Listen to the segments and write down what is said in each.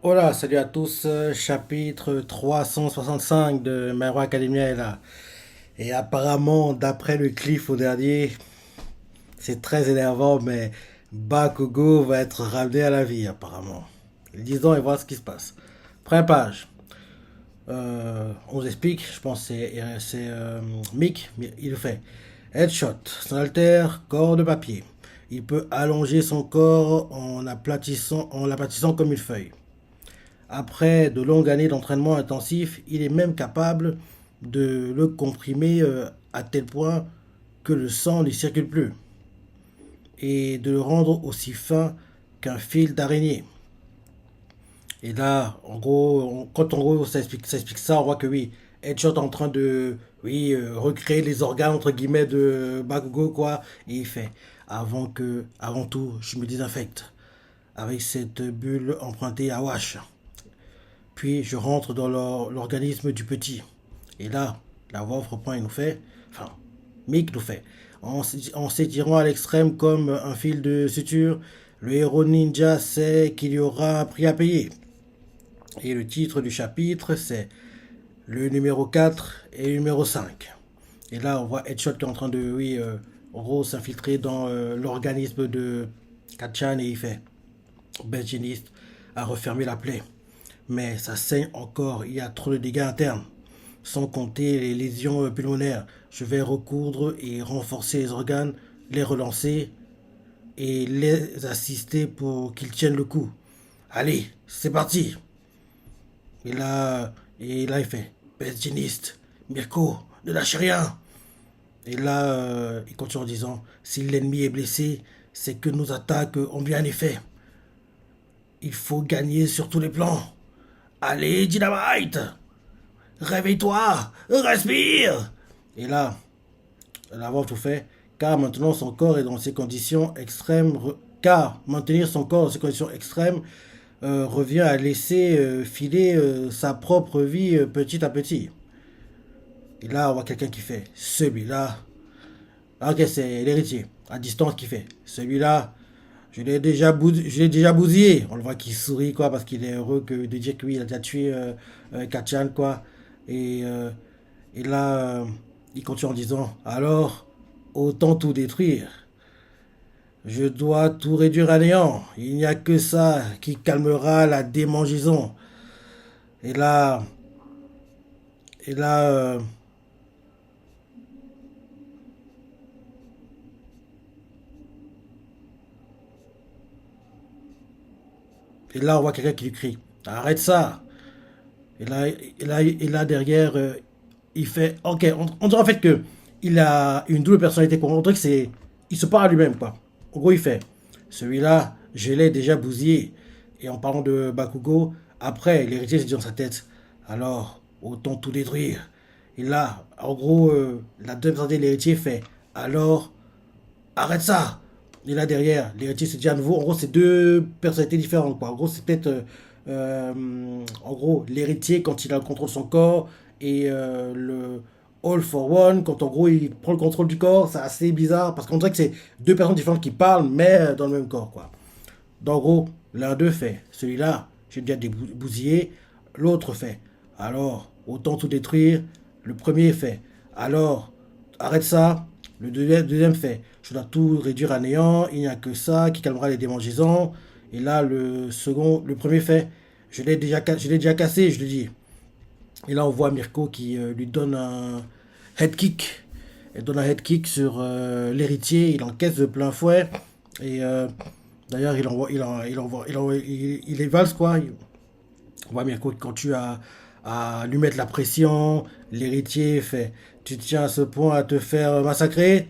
Hola, salut à tous, chapitre 365 de My Hero Academia est là. Et apparemment, d'après le cliff au dernier, c'est très énervant, mais Bakugo va être ramené à la vie apparemment. Lisons et voir ce qui se passe. Première page. On vous explique, je pense que c'est Mick, il le fait. Headshot, son alter, corps de papier. Il peut allonger son corps en l'aplatissant comme une feuille. Après de longues années d'entraînement intensif, il est même capable de le comprimer à tel point que le sang n'y circule plus et de le rendre aussi fin qu'un fil d'araignée. Et là, en gros, quand en gros ça explique ça, on voit que oui, Headshot est en train de oui, recréer les organes entre guillemets de Bakugo quoi. Et il fait avant tout, je me désinfecte avec cette bulle empruntée à Wash. Puis je rentre dans l'organisme du petit. Et là, la voix reprend et nous fait, enfin, Mick nous fait, en s'étirant à l'extrême comme un fil de suture, le héros ninja sait qu'il y aura un prix à payer. Et le titre du chapitre, c'est le numéro 4 et le numéro 5. Et là, on voit Headshot qui est en train de, oui, en gros, s'infiltrer dans l'organisme de Kachan et il fait, Benjiniste a refermé la plaie. Mais ça saigne encore, il y a trop de dégâts internes. Sans compter les lésions pulmonaires. Je vais recoudre et renforcer les organes, les relancer et les assister pour qu'ils tiennent le coup. Allez, c'est parti. Et là il fait, Pestiniste, Mirko, ne lâchez rien. Et là, il continue en disant, si l'ennemi est blessé, c'est que nos attaques ont bien effet. Il faut gagner sur tous les plans. Allez, Dynamite, réveille-toi, respire. Et là, l'avoir tout fait, car maintenant son corps est dans ces conditions extrêmes, car maintenir son corps dans ces conditions extrêmes revient à laisser filer sa propre vie petit à petit. Et là, on voit quelqu'un qui fait celui-là. Ah, ok, c'est l'héritier, à distance qui fait celui-là. Je l'ai déjà bousillé. On le voit qu'il sourit, quoi, parce qu'il est heureux de dire que oui, il a déjà tué Kachan, quoi. Et, euh, et là, il continue en disant alors, autant tout détruire. Je dois tout réduire à néant. Il n'y a que ça qui calmera la démangeaison. Et là, et là, euh, et là, on voit quelqu'un qui lui crie arrête ça. Et là derrière, il fait ok. On dirait en fait que il a une double personnalité. On dirait que c'est, il se parle à lui-même, quoi. En gros, il fait celui-là, je l'ai déjà bousillé. Et en parlant de Bakugo, après, l'héritier se dit dans sa tête alors, autant tout détruire. Et là, en gros, la deuxième personnalité de l'héritier fait alors, arrête ça. Et là derrière, l'héritier se dit à nouveau, en gros, c'est deux personnalités différentes, quoi. En gros, c'est peut-être, en gros, l'héritier quand il a le contrôle de son corps et le All for One quand en gros il prend le contrôle du corps, c'est assez bizarre parce qu'on dirait que c'est deux personnes différentes qui parlent, mais dans le même corps, quoi. Donc, en gros, l'un d'eux fait, celui-là, j'ai déjà bousillé, l'autre fait, alors, autant tout détruire. Le premier fait, alors, arrête ça. Le deuxième fait, je dois tout réduire à néant, il n'y a que ça qui calmera les démangeaisons. Et là, le premier fait, je l'ai déjà cassé, je lui dis. Et là, on voit Mirko qui lui donne un head kick. Elle donne un head kick sur l'héritier, il encaisse de plein fouet. Et d'ailleurs, il est valse quoi. On voit Mirko qui continue à lui mettre la pression. L'héritier fait tu tiens à ce point à te faire massacrer.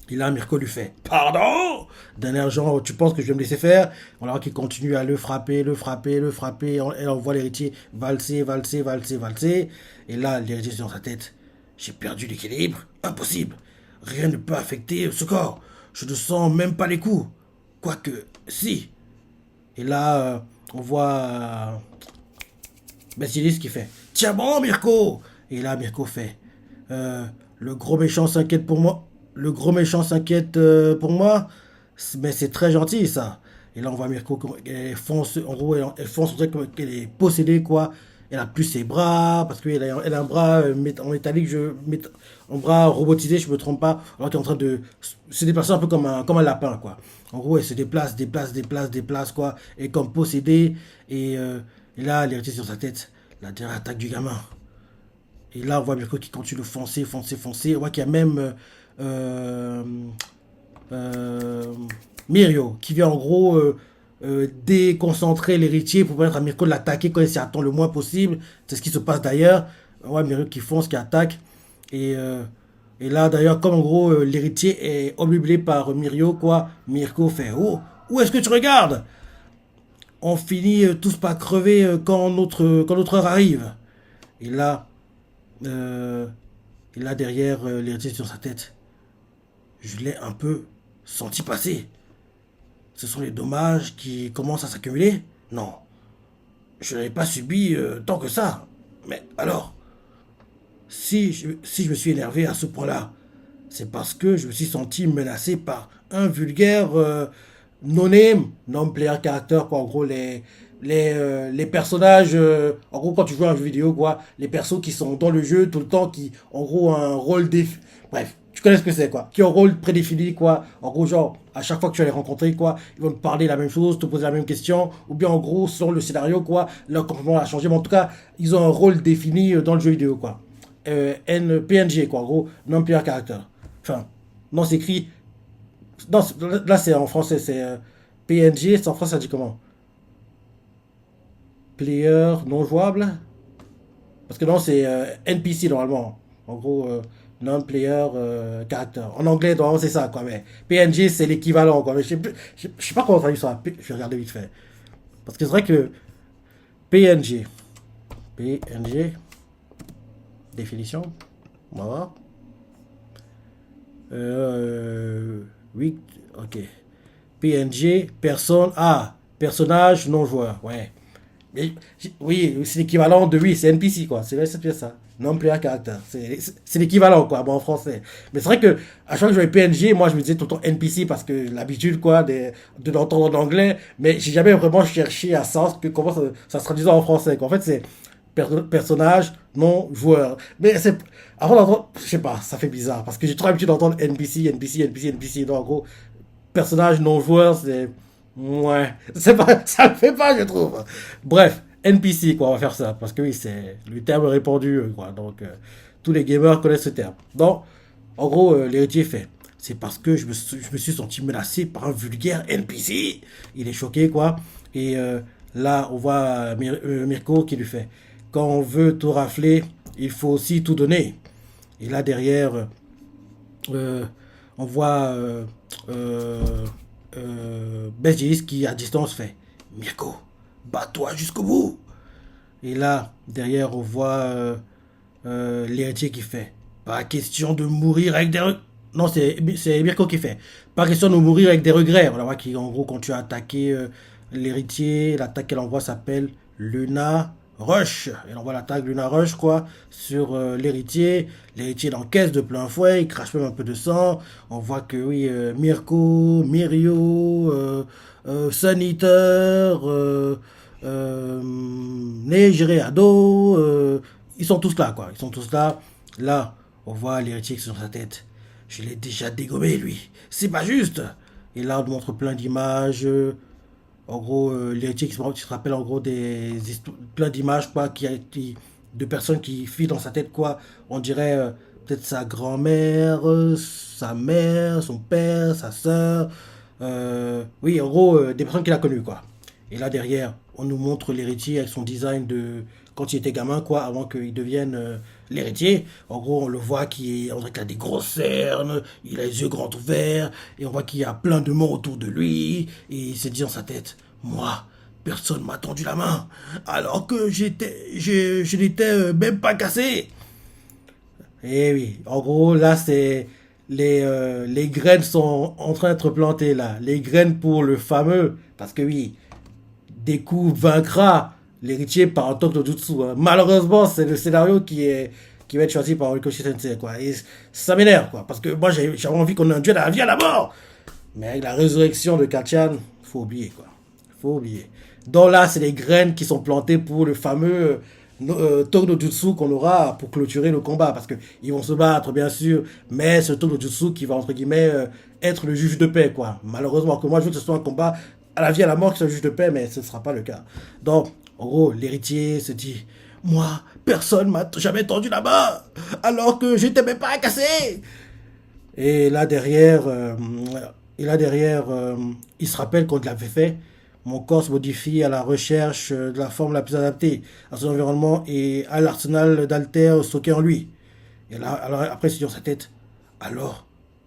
Et là, Mirko lui fait pardon. D'un air genre, tu penses que je vais me laisser faire? Alors qu'il continue à le frapper, le frapper, le frapper. Et on voit l'héritier valser, valser, valser, valser. Et là, l'héritier est dans sa tête. J'ai perdu l'équilibre. Impossible. Rien ne peut affecter ce corps. Je ne sens même pas les coups. Quoique, si. Et là, on voit Basilis qui fait tiens bon, Mirko. Et là, Mirko fait euh, le gros méchant s'inquiète pour moi. Le gros méchant s'inquiète pour moi. Mais c'est très gentil, ça. Et là, on voit Mirko, elle fonce, en gros, elle fonce, on dirait qu'elle est possédée, quoi. Elle a plus ses bras, parce qu'elle a un bras en métallique, un bras robotisé, je me trompe pas, alors qu'elle est en train de se déplacer un peu comme un lapin, quoi. En gros, elle se déplace, quoi, et comme possédée, et, euh, et là, elle est restée sur sa tête, la dernière attaque du gamin. Et là, on voit Mirko qui continue de foncer. On voit qu'il y a même euh, euh, Mirio qui vient en gros déconcentrer l'héritier pour permettre à Mirko de l'attaquer quand il s'y attend le moins possible. C'est ce qui se passe d'ailleurs. On voit Mirio qui fonce, qui attaque. Et, euh, et là, d'ailleurs, comme en gros l'héritier est obnubilé par Mirio, quoi, Mirko fait Oh, où est-ce que tu regardes? On finit tous par crever quand notre heure arrive. Et là, euh, et là derrière l'héritier sur sa tête, je l'ai un peu senti passer. Ce sont les dommages qui commencent à s'accumuler? Non, je n'avais pas subi tant que ça. Mais alors, si je me suis énervé à ce point-là, c'est parce que je me suis senti menacé par un vulgaire no-name, non-player character, quoi. En gros, les personnages, en gros, quand tu joues à un jeu vidéo, quoi, les persos qui sont dans le jeu tout le temps, qui, en gros, ont un rôle bref, tu connais ce que c'est, quoi. Qui ont un rôle prédéfini, quoi. En gros, genre, à chaque fois que tu vas les rencontrer, quoi, ils vont te parler la même chose, te poser la même question, ou bien, en gros, sur le scénario, quoi, leur comportement a changé, mais en tout cas, ils ont un rôle défini dans le jeu vidéo, quoi. PNG, quoi, en gros, non-player character. Enfin, non, c'est écrit. Non, là, c'est en français, c'est PNG, c'est en français, ça dit comment? Player non jouable? Parce que non, c'est NPC normalement. En gros, non-player character. En anglais, normalement, c'est ça, quoi. Mais PNG, c'est l'équivalent, quoi. Mais je sais pas comment traduire ça. Je vais regarder vite fait. Parce que c'est vrai que PNG. PNG. Définition. On va voir. Oui, ok. PNG, personne. Ah, personnage non joueur. Ouais. Mais, oui, c'est l'équivalent de oui, c'est NPC quoi. C'est bien ça. Non-player character. C'est l'équivalent quoi, bon, en français. Mais c'est vrai que à chaque fois que je voyais PNG, moi je me disais tout le temps NPC parce que l'habitude quoi de l'entendre en anglais. Mais j'ai jamais vraiment cherché à sens que comment ça se traduisait en français. Quoi. En fait, c'est personnage non joueur. Mais c'est avant d'entendre, je sais pas, ça fait bizarre parce que j'ai trop l'habitude d'entendre NPC. Donc en gros, personnage non joueur, c'est ouais, c'est pas, ça le fait pas, je trouve. Bref, NPC quoi, on va faire ça parce que oui, c'est le terme répandu quoi. Donc tous les gamers connaissent ce terme. Donc en gros, l'héritier fait. C'est parce que je me suis senti menacé par un vulgaire NPC. Il est choqué, quoi. Et là, on voit Mirko qui lui fait quand on veut tout rafler, il faut aussi tout donner. Et là, derrière, euh, on voit Belgis qui, à distance, fait Mirko, bats-toi jusqu'au bout. Et là, derrière, on voit l'héritier qui fait pas question de mourir avec des regrets. Non, c'est Mirko qui fait pas question de mourir avec des regrets. On voit qu'en gros, quand tu as attaqué l'héritier, l'attaque qu'elle envoie s'appelle Luna Rush. Elle envoie l'attaque Luna Rush, quoi, sur l'héritier. L'héritier l'encaisse de plein fouet, il crache même un peu de sang. On voit que, oui, Mirko, Mirio, Sun Eater, Negereado, ils sont tous là, quoi. Ils sont tous là. Là, on voit l'héritier qui est sur sa tête. Je l'ai déjà dégommé, lui. C'est pas juste. Et là, on montre plein d'images. En gros, l'héritier qui se rappelle en gros plein d'images, quoi, de personnes qui filent dans sa tête, quoi. On dirait peut-être sa grand-mère, sa mère, son père, sa soeur. Oui, en gros, des personnes qu'il a connues, quoi. Et là, derrière, on nous montre l'héritier avec son design de quand il était gamin, quoi, avant qu'il devienne l'héritier. En gros, on le voit on dirait qu'il a des grosses cernes, il a les yeux grands ouverts, et on voit qu'il y a plein de morts autour de lui, et il s'est dit dans sa tête, moi, personne m'a tendu la main, alors que je n'étais même pas cassé. Et oui, en gros, là, c'est les graines sont en train d'être plantées, là. Les graines pour le fameux, parce que oui, Deku vaincra l'héritier par un toque de jutsu. Hein. Malheureusement, c'est le scénario qui va être choisi par Rikoshi Sensei, quoi. Et ça m'énerve, quoi. Parce que moi, j'avais envie qu'on ait un duel à la vie à la mort. Mais avec la résurrection de Kachan, faut oublier, quoi. faut oublier. Donc là, c'est les graines qui sont plantées pour le fameux Togo Jutsu qu'on aura pour clôturer le combat. Parce qu'ils vont se battre, bien sûr, mais ce Togo Jutsu qui va, entre guillemets, être le juge de paix, quoi. Malheureusement, que moi, je veux que ce soit un combat à la vie et à la mort qui soit le juge de paix, mais ce ne sera pas le cas. Donc, en gros, l'héritier se dit, moi, personne m'a jamais tendu la main, alors que j'étais même pas cassé. Et là derrière, il se rappelle qu'on l'avait fait. Mon corps se modifie à la recherche de la forme la plus adaptée à son environnement et à l'arsenal d'altères stocké en lui. Et là, alors après, il se dit dans sa tête, alors,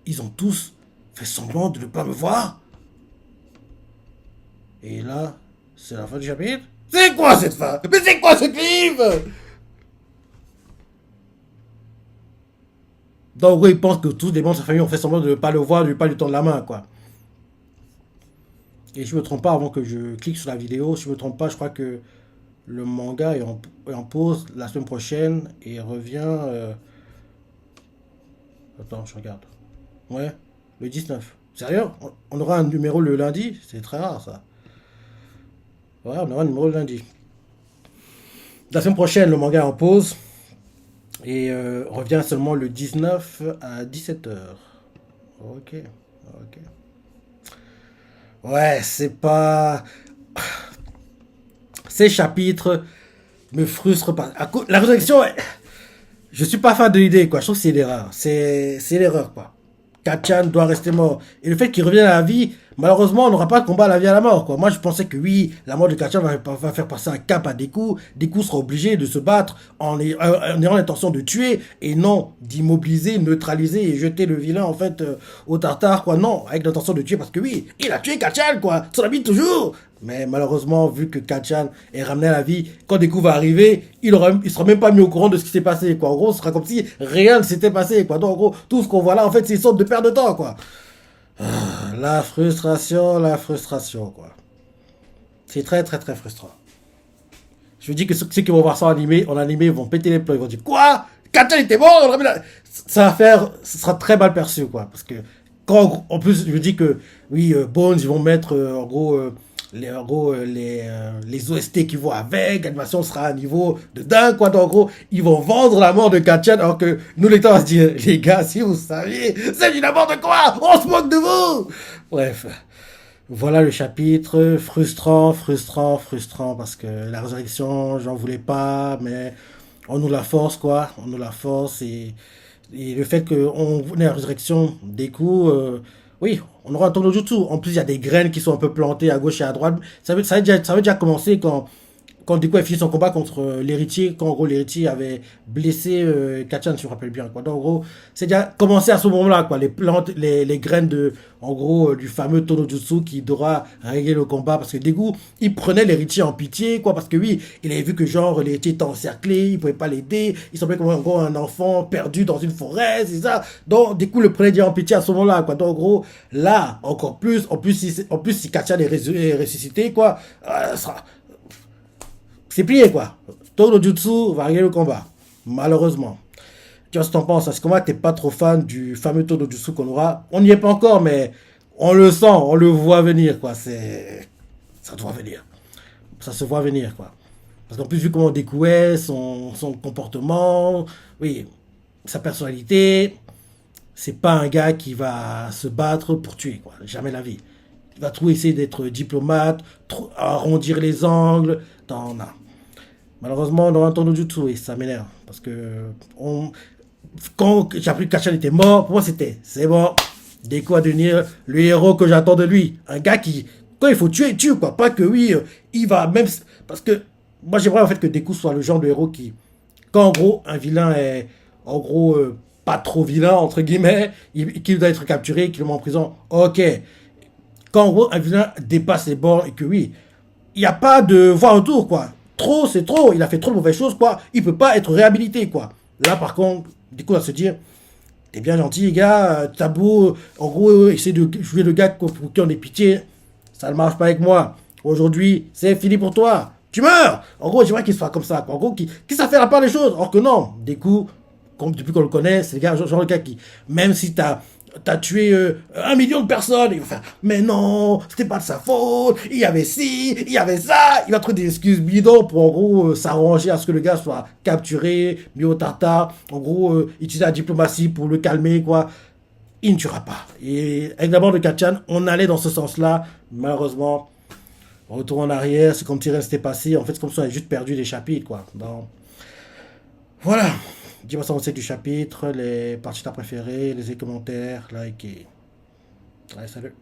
ils ont tous fait semblant de ne pas me voir. Et là, c'est la fin du chapitre. C'est quoi cette fin? Mais c'est quoi ce livre? Donc, en gros, il pense que tous les membres de sa famille ont fait semblant de ne pas le voir, de ne pas lui tendre la main, quoi. Et si je me trompe pas, avant que je clique sur la vidéo, si je me trompe pas, je crois que le manga est en pause la semaine prochaine et revient. Attends, je regarde. Ouais, le 19. Sérieux? On aura un numéro le lundi? C'est très rare ça. Ouais, on aura un numéro le lundi. La semaine prochaine, le manga est en pause et revient seulement le 19 à 17 h. Ok, ok. Ouais, c'est pas. Ces chapitres me frustrent pas. La résurrection, ouais, je suis pas fan de l'idée, quoi. Je trouve que c'est l'erreur. C'est l'erreur, quoi. Kachan doit rester mort. Et le fait qu'il revienne à la vie, malheureusement, on n'aura pas de combat à la vie à la mort, quoi. Moi, je pensais que oui, la mort de Kachan va faire passer un cap à Deku. Deku sera obligé de se battre en ayant l'intention de tuer et non d'immobiliser, neutraliser et jeter le vilain, en fait, au tartare, quoi. Non, avec l'intention de tuer parce que oui, il a tué Kachan, quoi. Son ami toujours. Mais malheureusement, vu que Kachan est ramené à la vie, quand Deku va arriver, il sera même pas mis au courant de ce qui s'est passé, quoi. En gros, ce sera comme si rien ne s'était passé, quoi. Donc, en gros, tout ce qu'on voit là, en fait, c'est une sorte de perte de temps, quoi. La frustration, quoi. C'est très, très, très frustrant. Je vous dis que ceux qui vont voir ça en animé, ils vont péter les plombs. Ils vont dire, quoi? Kachan était mort? Ça sera très mal perçu, quoi. Parce que, en plus, je me dis que, oui, Bones, ils vont mettre, en gros, les OST qui vont avec, l'animation sera à un niveau de dingue, quoi. Donc, en gros, ils vont vendre la mort de Kachan, alors que nous, les temps, on va se dire, les gars, si vous saviez, c'est du n'importe quoi, on se moque de vous. Bref. Voilà le chapitre, frustrant, parce que la résurrection, j'en voulais pas, mais on nous la force, quoi. On nous la force, et le fait qu'on ait la résurrection des coups, oui, on aura un tournoi jutsu. En plus, il y a des graines qui sont un peu plantées à gauche et à droite. Ça veut déjà commencer quand Deku a fini son combat contre l'héritier, quand en gros l'héritier avait blessé Kachan, si je me rappelle bien, quoi. Donc en gros, c'est déjà commencé à ce moment-là, quoi. Les plantes, les graines en gros, du fameux Tono Jutsu qui devra régler le combat, parce que Deku, il prenait l'héritier en pitié, quoi, parce que oui, il avait vu que genre l'héritier était encerclé, il pouvait pas l'aider, il semblait comme en gros un enfant perdu dans une forêt, c'est ça. Donc Deku le prenait déjà en pitié à ce moment-là, quoi. Donc en gros, là, encore plus, en plus si Kachan est ressuscité, quoi, c'est plié, quoi. Todo Jutsu va régler le combat. Malheureusement. Tu vois ce que t'en penses? Est-ce que moi, t'es pas trop fan du fameux Todo Jutsu qu'on aura? On n'y est pas encore, mais on le sent, on le voit venir, quoi. Ça doit venir. Ça se voit venir, quoi. Parce qu'en plus, vu comment on découvrait son comportement, oui, sa personnalité, c'est pas un gars qui va se battre pour tuer, quoi. Jamais la vie. Il va trop essayer d'être diplomate, arrondir les angles. Non. Malheureusement, on aura un tournoi jutsu et ça m'énerve. Parce que quand j'ai appris que Kachan était mort, pour moi c'est bon. Deku va devenir le héros que j'attends de lui. Un gars qui, quand il faut tuer, il tue, quoi. Pas que oui, il va même. Parce que moi j'aimerais en fait que Deku soit le genre de héros qui, quand en gros un vilain est en gros pas trop vilain, entre guillemets, qu'il doit être capturé, qu'il le met en prison, ok. Quand en gros un vilain dépasse les bords et que oui, il n'y a pas de voie autour, quoi. Trop, c'est trop. Il a fait trop de mauvaises choses, quoi. Il peut pas être réhabilité, quoi. Là, par contre, du coup, on va se dire, t'es bien gentil, les gars. T'as beau, en gros, essayer de jouer le gars pour qui on ait pitié. Ça ne marche pas avec moi. Aujourd'hui, c'est fini pour toi. Tu meurs. En gros, j'aimerais qu'il soit comme ça, quoi. En gros, qu'il sache faire la part des choses. Or que non. Du coup, depuis qu'on le connaît, c'est le gars, genre le gars qui, même si t'as tué 1 million de personnes. Il va faire, mais non, c'était pas de sa faute, il y avait ci, il y avait ça. Il va trouver des excuses bidons pour en gros s'arranger à ce que le gars soit capturé, mis au tartare. En gros, utiliser la diplomatie pour le calmer, quoi. Il ne tuera pas. Et avec la bande de Kachan, on allait dans ce sens-là. Malheureusement, retour en arrière, c'est comme si rien s'était passé. En fait, c'est comme si on avait juste perdu des chapitres, quoi. Donc, voilà. Dis-moi ça, on sait du chapitre, les parties préférées, les commentaires, like et... Allez, salut.